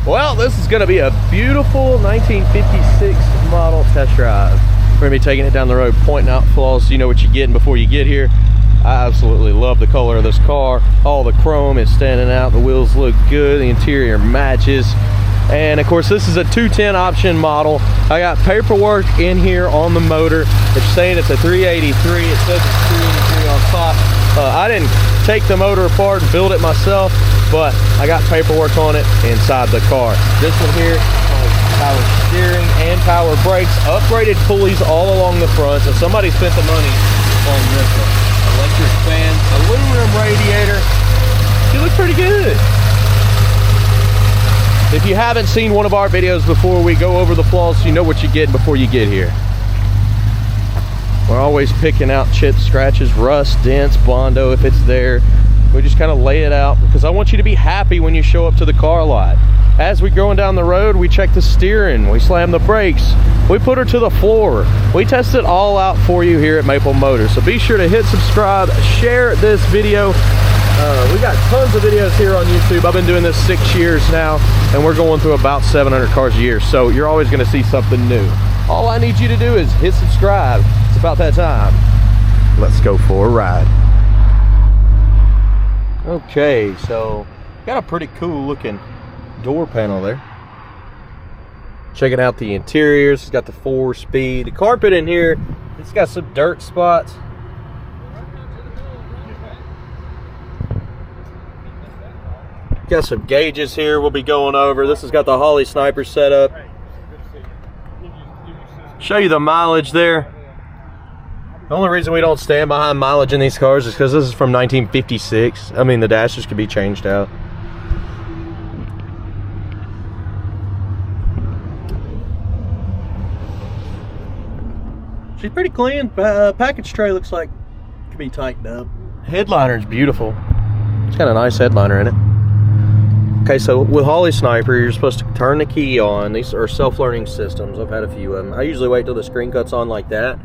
Well, this is going to be a beautiful 1956 model test drive. We're going to be taking it down the road, pointing out flaws so you know what you're getting before you get here. I absolutely love the color of this car. All the chrome is standing out. The wheels look good. The interior matches. And of course, this is a 210 option model. I got paperwork in here on the motor. It's saying it's a 383. It says it's 383 on top. I didn't take the motor apart and build it myself, but I got paperwork on it inside the car. This one here has power steering and power brakes, upgraded pulleys all along the front, so somebody spent the money on this one. Electric fan, aluminum radiator. You look pretty good. If you haven't seen one of our videos before, we go over the flaws so you know what you get before you get here. We're always picking out chips, scratches, rust, dents, Bondo if it's there. We just kind of lay it out because I want you to be happy when you show up to the car lot. As we're going down the road, we check the steering, we slam the brakes, we put her to the floor. We test it all out for you here at Maple Motors. So be sure to hit subscribe, share this video. We got tons of videos here on YouTube. I've been doing this 6 years now, and we're going through about 700 cars a year. So you're always going to see something new. All I need you to do is hit subscribe. It's about that time. Let's go for a ride. Okay, so got a pretty cool looking door panel there. Checking out the interiors. It's got the 4-speed. The carpet in here, it's got some dirt spots. Got some gauges here we'll be going over. This has got the Holley Sniper set up. Show you the mileage there. The only reason we don't stand behind mileage in these cars is because this is from 1956. I mean, the dashes could be changed out. She's pretty clean. Package tray looks like it could be tightened up. Headliner is beautiful. It's got a nice headliner in it. Okay, so with Holley Sniper, you're supposed to turn the key on. These are self-learning systems. I've had a few of them. I usually wait till the screen cuts on like that,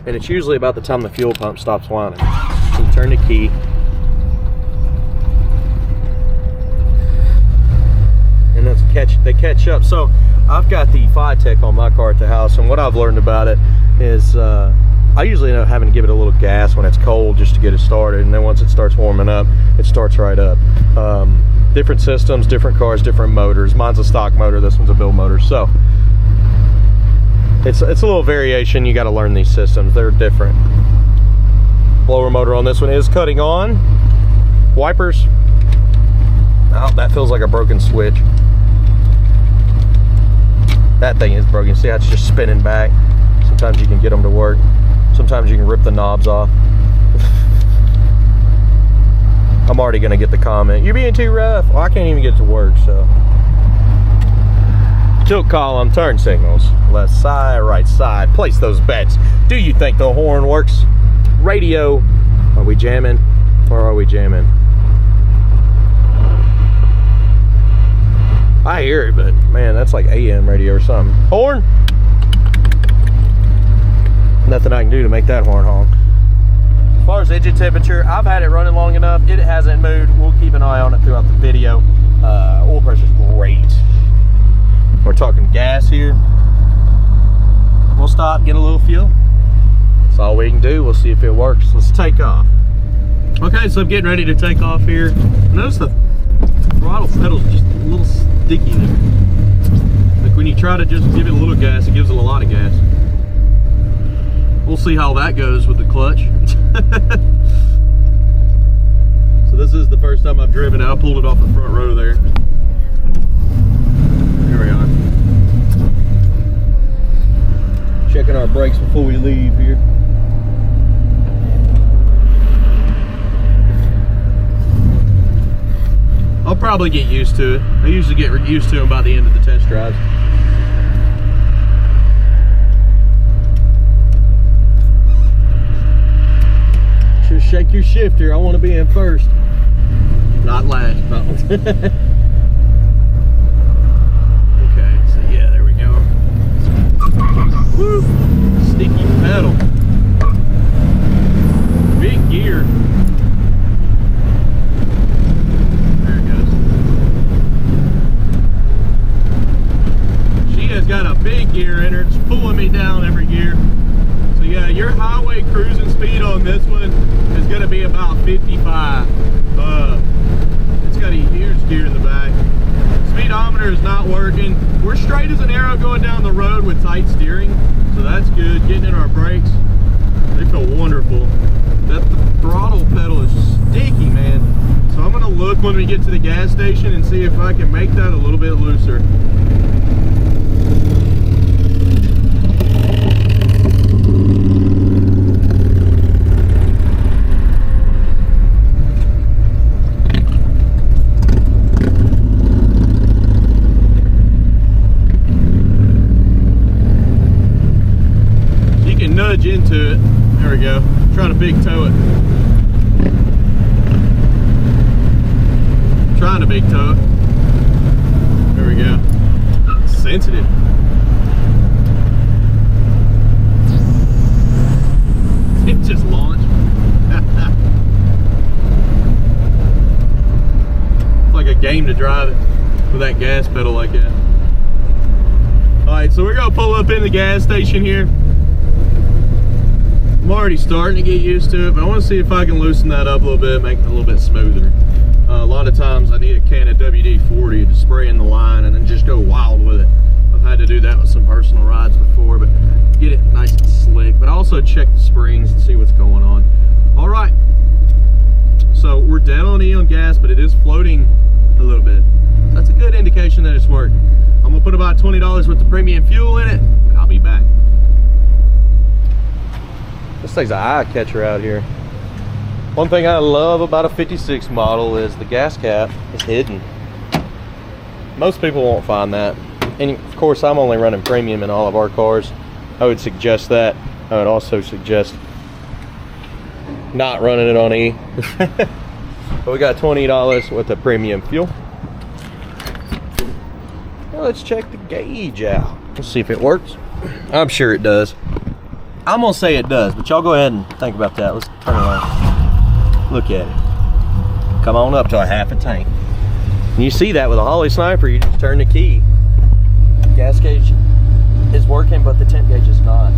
and it's usually about the time the fuel pump stops whining. So you turn the key. And they catch up. So I've got the FiTech on my car at the house, and what I've learned about it is I usually end up having to give it a little gas when it's cold just to get it started, and then once it starts warming up, it starts right up. Different systems, different cars, different motors. Mine's a stock motor, this one's a build motor, so it's a little variation. You got to learn these systems, they're different. Blower motor on this one is cutting on. Wipers, oh, that feels like a broken switch. That thing is broken. See how it's just spinning back? Sometimes you can get them to work, sometimes you can rip the knobs off. I'm already gonna get the comment, you're being too rough. Well, I can't even get to work, so. Tilt column, turn signals, left side, right side, place those bets. Do you think the horn works? Radio, are we jamming or are we jamming? I hear it, but man, that's like AM radio or something. Horn? Nothing I can do to make that horn honk. As far as engine temperature, I've had it running long enough. It hasn't moved. We'll keep an eye on it throughout the video. Oil pressure's great. We're talking gas here. We'll stop, get a little fuel. That's all we can do. We'll see if it works. Let's take off. Okay, so I'm getting ready to take off here. Notice the throttle pedal's just a little sticky there. Like when you try to just give it a little gas, it gives it a lot of gas. We'll see how that goes with the clutch. So this is the first time I've driven it. I pulled it off the front row there. Here we are. Checking our brakes before we leave here. I'll probably get used to it. I usually get used to them by the end of the test drives. Just shake your shifter. I want to be in first, not last. Okay, so yeah, there we go. Woo! Sticky pedal. Big gear. There it goes. gear in her. It's pulling me down every gear. So yeah, your highway cruising speed on this one is going to be about 55. It's got a huge gear in the back. Speedometer is not working. We're straight as an arrow going down the road with tight steering, so that's good. Getting in our brakes, they feel wonderful. That throttle pedal is sticky, man. So I'm gonna look when we get to the gas station and see if I can make that a little bit looser. Nudge into it. There we go. Trying to big toe it. Trying to big toe it. There we go. It's sensitive. It just launched. It's like a game to drive it with that gas pedal like that. Alright, so we're going to pull up in the gas station here. I'm already starting to get used to it, but I want to see if I can loosen that up a little bit, make it a little bit smoother. A lot of times I need a can of WD-40 to spray in the line and then just go wild with it. I've had to do that with some personal rides before, but get it nice and slick. But also check the springs and see what's going on. All right, so we're dead on E on gas, but it is floating a little bit. So that's a good indication that it's working. I'm gonna put about $20 worth of premium fuel in it, and I'll be back. This thing's an eye catcher out here. One thing I love about a 56 model is the gas cap is hidden. Most people won't find that. And of course, I'm only running premium in all of our cars. I would suggest that. I would also suggest not running it on E. But we got $20 worth of premium fuel. Now let's check the gauge out. Let's see if it works. I'm sure it does. I'm gonna say it does, but y'all go ahead and think about that. Let's turn it on. Look at it. Come on up to a half a tank. And you see that with a Holley Sniper, you just turn the key. Gas gauge is working, but the temp gauge is not.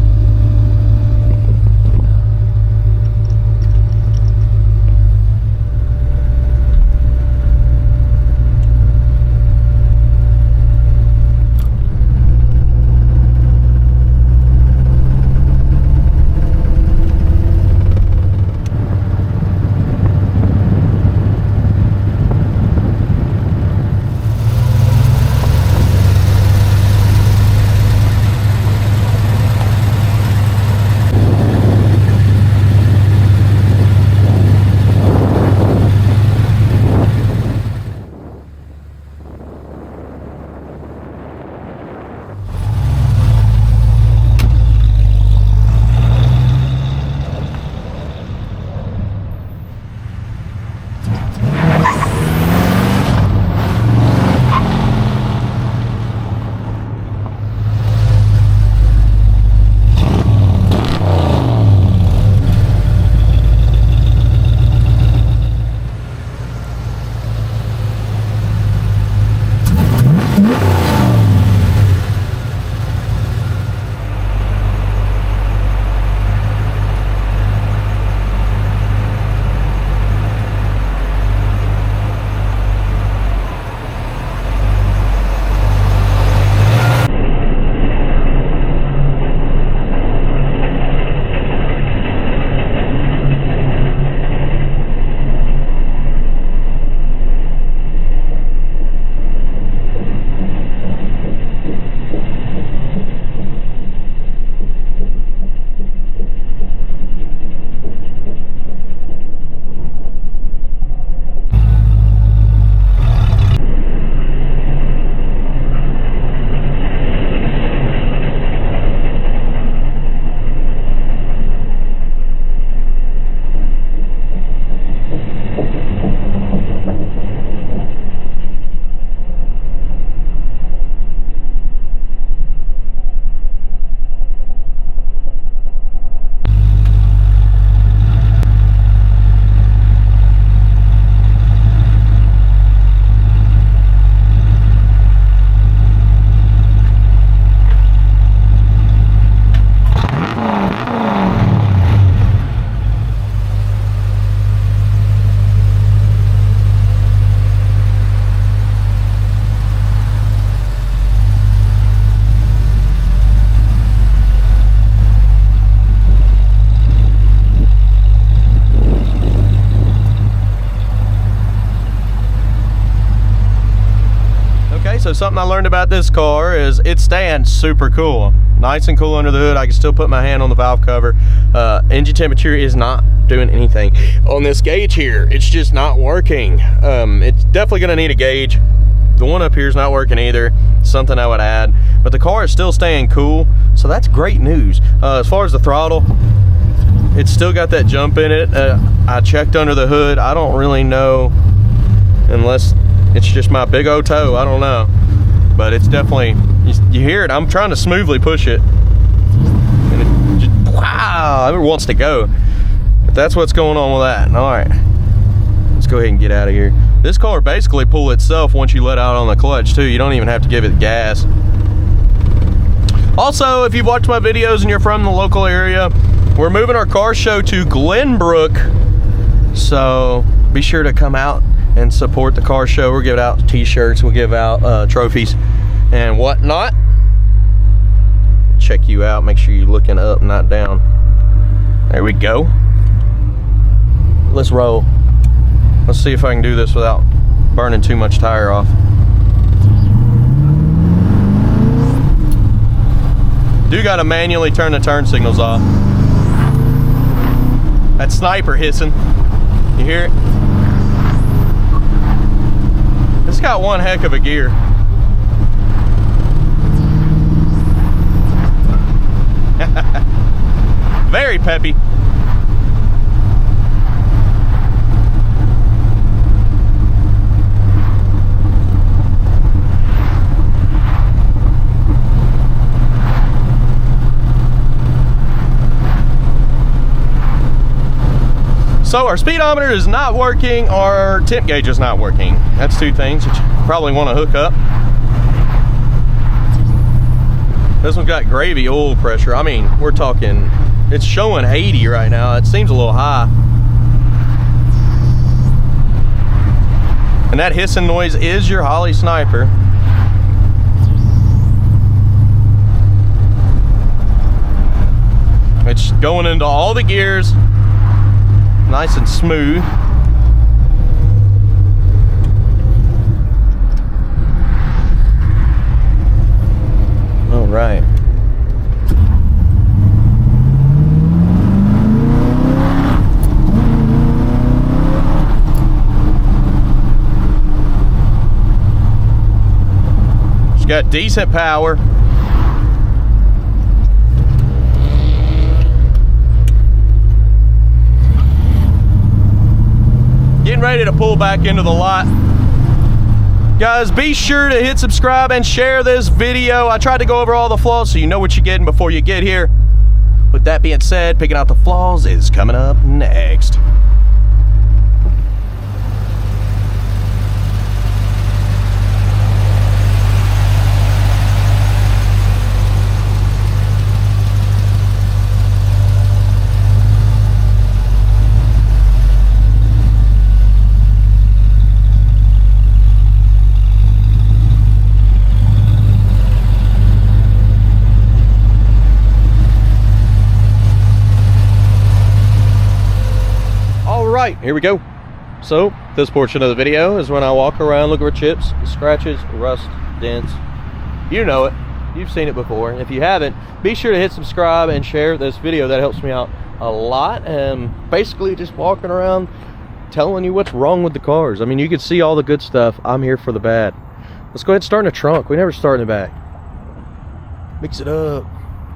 so something I learned about this car is it stands super cool. Nice and cool under the hood. I can still put my hand on the valve cover. Engine temperature is not doing anything on this gauge here. It's just not working. It's definitely gonna need a gauge. The one up here is not working either. Something I would add, but the car is still staying cool, so that's great news. As far as the throttle, it's still got that jump in it. I checked under the hood. I don't really know, unless it's just my big old toe, I don't know, but it's definitely, you hear it. I'm trying to smoothly push it and it just, wow, it wants to go. But that's what's going on with that. All right, let's go ahead and get out of here. This car basically pulls itself once you let out on the clutch too. You don't even have to give it gas. Also, if you've watched my videos and you're from the local area, we're moving our car show to Glenbrook, so be sure to come out and support the car show. We'll give out t-shirts, we'll give out trophies and whatnot. Check you out, make sure you're looking up, not down. There we go. Let's roll. Let's see if I can do this without burning too much tire off. Do gotta manually turn the turn signals off. That sniper hissing, you hear it? It's got one heck of a gear. Very peppy. So our speedometer is not working, our temp gauge is not working. That's two things that you probably want to hook up. This one's got gravy oil pressure. I mean, we're talking, it's showing 80 right now. It seems a little high. And that hissing noise is your Holley Sniper. It's going into all the gears. Nice and smooth. All right. It's got decent power. Getting ready to pull back into the lot. Guys, be sure to hit subscribe and share this video. I tried to go over all the flaws so you know what you're getting before you get here. With that being said, picking out the flaws is coming up next. Right, here we go. So this portion of the video is when I walk around, look for chips, scratches, rust, dents. You know it, you've seen it before. If you haven't, be sure to hit subscribe and share this video. That helps me out a lot. And basically just walking around telling you what's wrong with the cars. I mean, you can see all the good stuff. I'm here for the bad. Let's go ahead and start in the trunk. We never start in the back. Mix it up.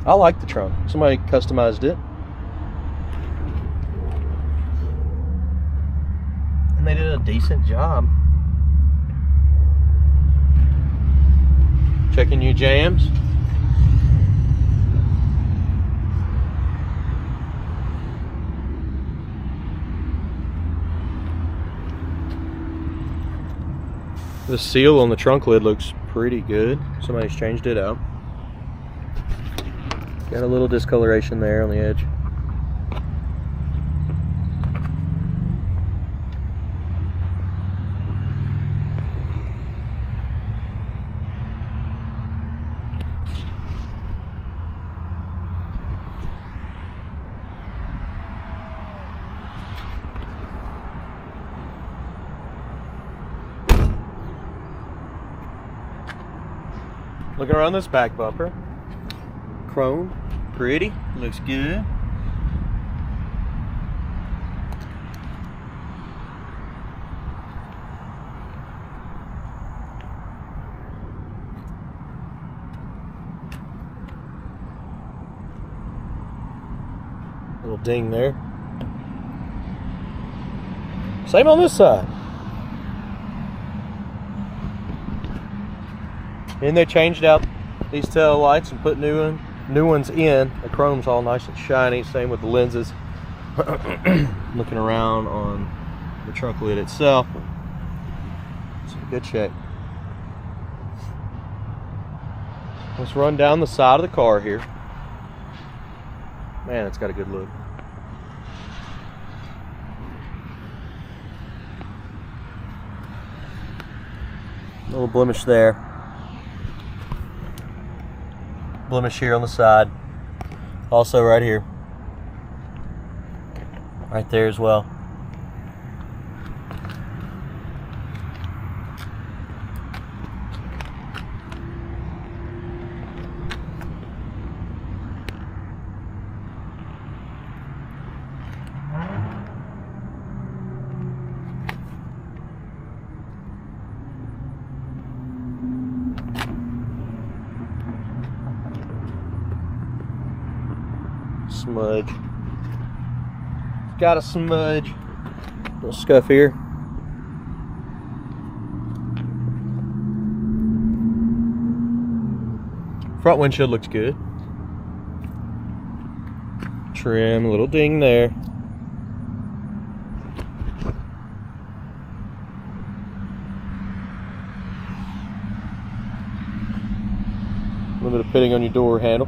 I like the trunk. Somebody customized it. They did a decent job. Checking your jams. The seal on the trunk lid looks pretty good. Somebody's changed it out. Got a little discoloration there on the edge. Looking around this back bumper. Chrome, pretty, looks good. Little ding there. Same on this side. And they changed out these tail lights and put new ones in. The chrome's all nice and shiny. Same with the lenses. Looking around on the trunk lid itself, it's in good shape. Let's run down the side of the car here. Man, it's got a good look. Little blemish there. Blemish here on the side. Also right here. Right there as well. Smudge. Got a smudge. Little scuff here. Front windshield looks good. Trim, a little ding there. A little bit of pitting on your door handle.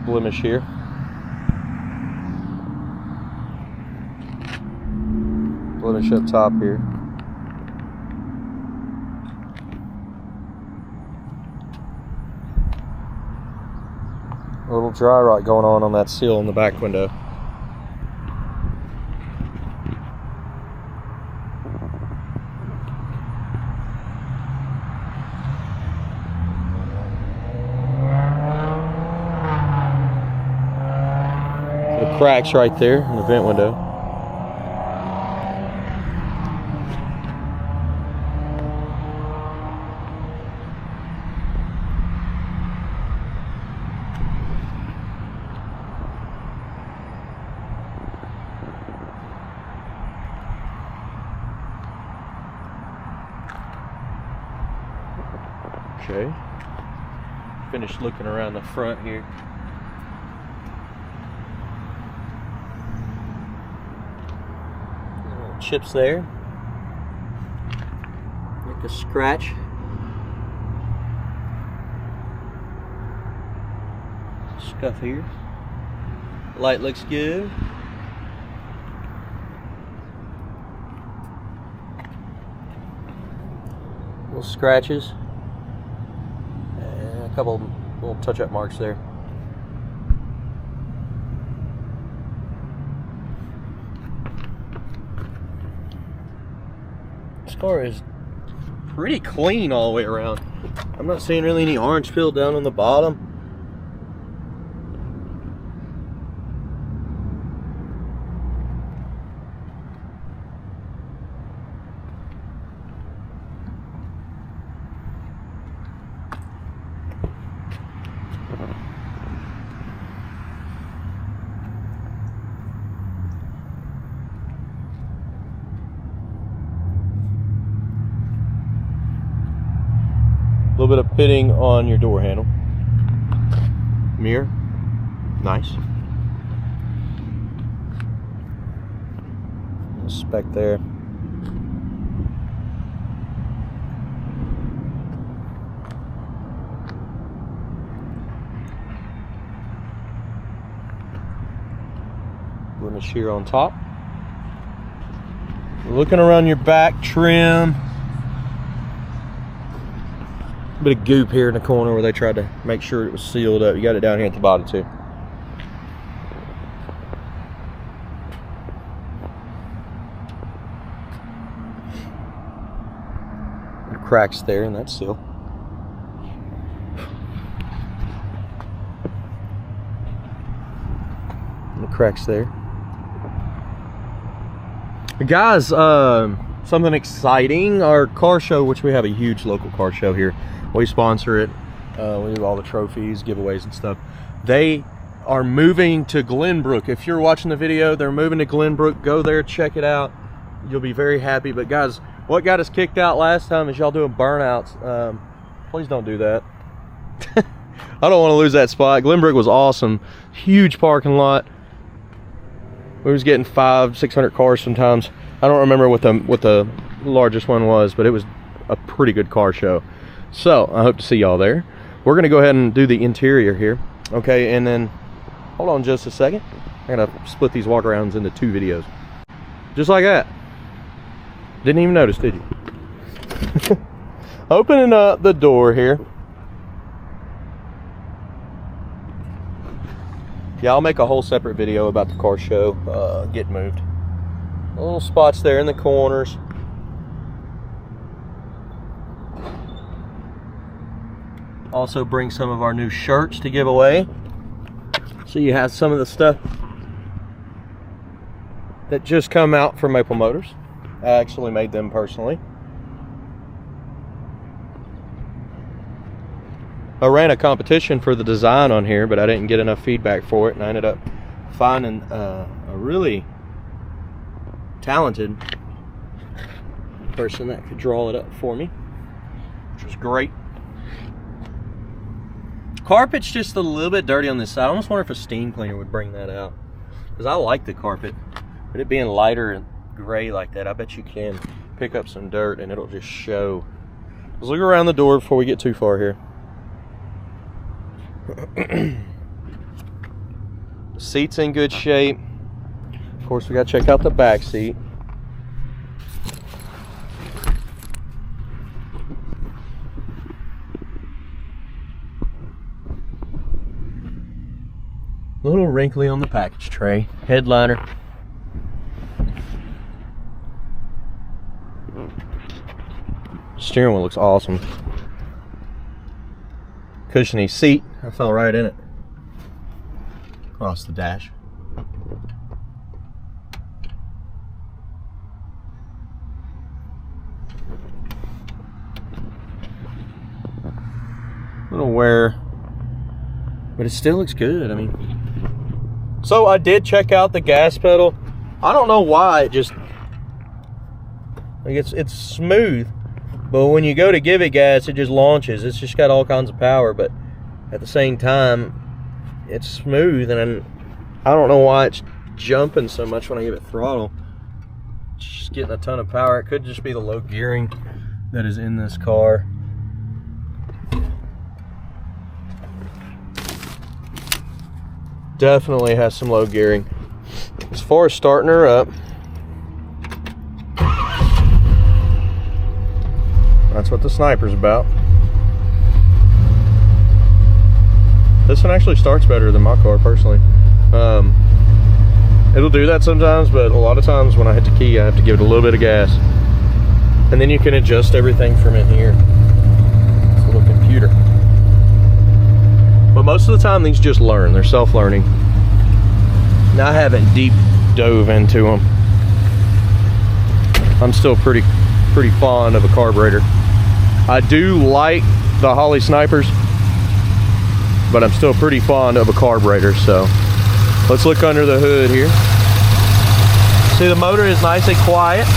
Blemish here. Blemish up top here. A little dry rot going on that seal in the back window. Cracks right there in the vent window. Okay. Finished looking around the front here. Chips there, like a scratch. Scuff here. Light looks good. Little scratches and a couple little touch-up marks there. This car is pretty clean all the way around. I'm not seeing really any orange peel down on the bottom. A little bit of pitting on your door handle. Mirror, nice. A speck there. Blemish here on top. Looking around your back trim. Bit of goop here in the corner where they tried to make sure it was sealed up. You got it down here at the bottom too. cracks there in that seal. And the cracks there. Guys, something exciting. Our car show, which we have a huge local car show here. We sponsor it. We do all the trophies, giveaways and stuff. They are moving to Glenbrook. If you're watching the video, they're moving to Glenbrook. Go there, check it out. You'll be very happy. But guys, what got us kicked out last time is y'all doing burnouts. Please don't do that. I don't want to lose that spot. Glenbrook was awesome. Huge parking lot. We was getting 500-600 cars sometimes. I don't remember what the largest one was, but it was a pretty good car show. So I hope to see y'all there. We're gonna go ahead and do the interior here, okay? And then hold on just a second. I gotta split these walk-arounds into 2 videos, just like that. Didn't even notice, did you? Opening up the door here. Yeah, I'll make a whole separate video about the car show getting moved. Little spots there in the corners. Also bring some of our new shirts to give away. So you have some of the stuff that just come out from Maple Motors. I actually made them personally. I ran a competition for the design on here, but I didn't get enough feedback for it, and I ended up finding a really talented person that could draw it up for me, which was great. Carpet's just a little bit dirty on this side. I almost wonder if a steam cleaner would bring that out, because I like the carpet, but it being lighter and gray like that, I bet you can pick up some dirt and it'll just show. Let's look around the door before we get too far here. The seat's in good shape. Of course, we got to check out the back seat. A little wrinkly on the package tray. Headliner. Steering wheel looks awesome. Cushiony seat. I fell right in it. Across the dash. Little wear, but it still looks good. I mean, so I did check out the gas pedal. I don't know why it just, like, it's smooth, but when you go to give it gas, it just launches. It's just got all kinds of power, but at the same time, it's smooth, and I don't know why it's jumping so much when I give it throttle. It's just getting a ton of power. It could just be the low gearing that is in this car. Definitely has some low gearing. As far as starting her up, that's what the Sniper's about. This one actually starts better than my car, personally. It'll do that sometimes, but a lot of times when I hit the key, I have to give it a little bit of gas. And then you can adjust everything from in here. It's a little computer. But most of the time, these just learn. They're self-learning. Now, I haven't deep dove into them. I'm still pretty fond of a carburetor. I do like the Holley Snipers, but I'm still pretty fond of a carburetor. So let's look under the hood here. See, the motor is nice and quiet.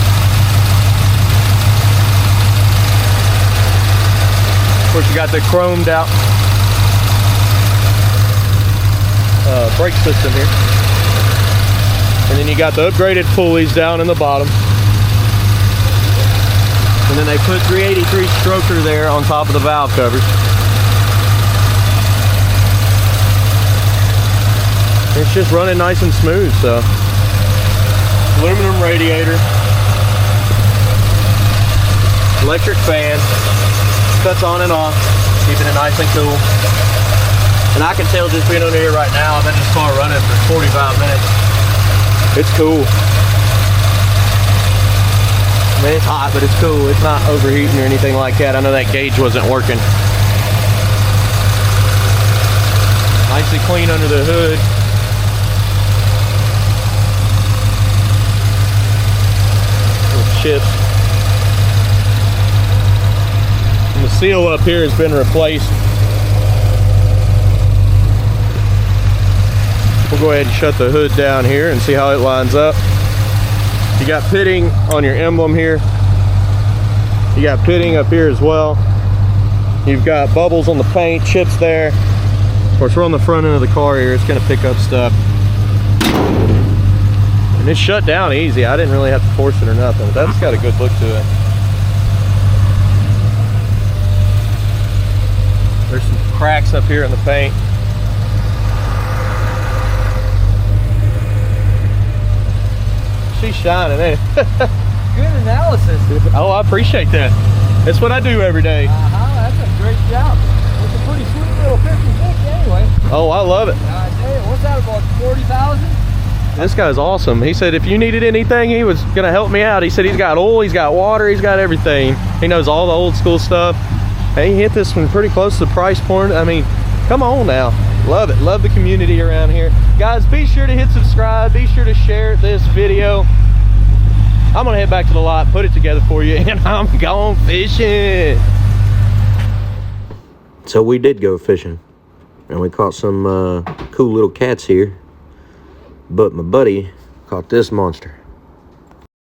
Of course, you got the chromed out brake system here, and then you got the upgraded pulleys down in the bottom, and then they put 383 stroker there on top of the valve covers. It's just running nice and smooth. So aluminum radiator, electric fan, cuts on and off, keeping it nice and cool. And I can tell just being under here right now, I've been this car running for 45 minutes. It's cool. mean, it's hot, but it's cool. It's not overheating or anything like that. I know that gauge wasn't working. Nicely clean under the hood. Little chips. And the seal up here has been replaced. We'll go ahead and shut the hood down here and see how it lines up. You got pitting on your emblem here. You got pitting up here as well. You've got bubbles on the paint, chips there. Of course, we're on the front end of the car here. It's gonna pick up stuff. And it's shut down easy. I didn't really have to force it or nothing. But that's got a good look to it. There's some cracks up here in the paint. She's shining, ain't it? Good analysis. Oh, I appreciate that. That's what I do every day. That's a great job. It's a pretty sweet little 56 anyway. Oh, I love it. I tell you, what's that, about 40,000? This guy's awesome. He said if you needed anything, he was gonna help me out. He said he's got oil, he's got water, he's got everything. He knows all the old school stuff. Hey, he hit this one pretty close to the price point. I mean, come on now. Love it. Love the community around here. Guys, be sure to hit subscribe. Be sure to share this video. I'm gonna head back to the lot, put it together for you, and I'm going fishing. So we did go fishing, and we caught some cool little cats here, but my buddy caught this monster.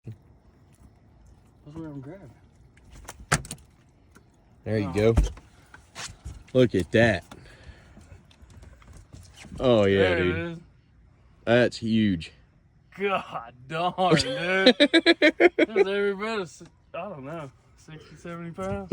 That's where I'm grabbing. There you go. Look at that. Oh yeah, there dude. It is. That's huge. God darn, dude. That's every bit of, I don't know, 60, 70 pounds.